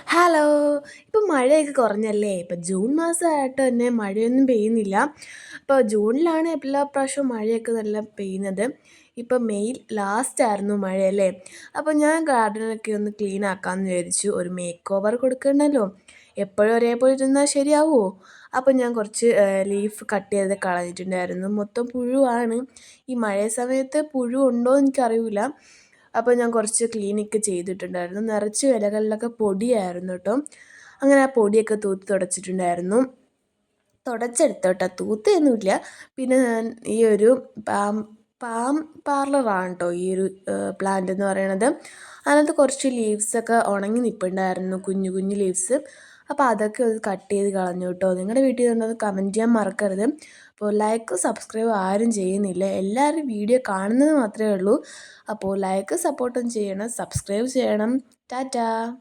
Hello! ഇപ്പം മഴയൊക്കെ കുറഞ്ഞല്ലേ. ഇപ്പം ജൂൺ മാസമായിട്ട് തന്നെ മഴയൊന്നും പെയ്യുന്നില്ല. ഇപ്പോൾ ജൂണിലാണ് എല്ലാ പ്രാവശ്യവും മഴയൊക്കെ നല്ല പെയ്യുന്നത്. ഇപ്പം മെയ് ലാസ്റ്റായിരുന്നു മഴയല്ലേ. അപ്പോൾ ഞാൻ ഗാർഡനൊക്കെ ഒന്ന് ക്ലീൻ ആക്കാമെന്ന് വിചാരിച്ചു. ഒരു മേക്ക് ഓവർ കൊടുക്കണമല്ലോ. എപ്പോഴും ഒരേപോലെ ഇരുന്നാൽ ശരിയാവുമോ? അപ്പോൾ ഞാൻ കുറച്ച് ലീഫ് കട്ട് ചെയ്ത് കളഞ്ഞിട്ടുണ്ടായിരുന്നു. മൊത്തം പുഴുവാണ്. ഈ മഴ സമയത്ത് പുഴു ഉണ്ടോ എന്ന് എനിക്കറിയില്ല. അപ്പോൾ ഞാൻ കുറച്ച് ക്ലീനൊക്കെ ചെയ്തിട്ടുണ്ടായിരുന്നു. നിറച്ച് ഇലകളിലൊക്കെ പൊടിയായിരുന്നു കേട്ടോ. അങ്ങനെ ആ പൊടിയൊക്കെ തൂത്ത് തുടച്ചിട്ടുണ്ടായിരുന്നു. തുടച്ചെടുത്തു കേട്ടോ, തൂത്തൊന്നുമില്ല. പിന്നെ ഞാൻ ഈ ഒരു പാം പാം പാർലറാണ് കേട്ടോ ഈ ഒരു പ്ലാന്റ് എന്ന് പറയണത്. അതിനകത്ത് കുറച്ച് ലീവ്സൊക്കെ ഉണങ്ങി നിൽപ്പുണ്ടായിരുന്നു, കുഞ്ഞു കുഞ്ഞു ലീവ്സ്. അപ്പോൾ അതൊക്കെ ഒന്ന് കട്ട് ചെയ്ത് കളഞ്ഞു കേട്ടോ. നിങ്ങളുടെ വീട്ടിൽ നിന്നത് കമൻറ്റ് ചെയ്യാൻ മറക്കരുത്. അപ്പോൾ ലൈക്ക് സബ്സ്ക്രൈബ് ആരും ചെയ്യുന്നില്ല, എല്ലാവരും വീഡിയോ കാണുന്നത് മാത്രമേ ഉള്ളൂ. അപ്പോൾ ലൈക്ക് സപ്പോർട്ടും ചെയ്യണം, സബ്സ്ക്രൈബ് ചെയ്യണം. ടാറ്റാ.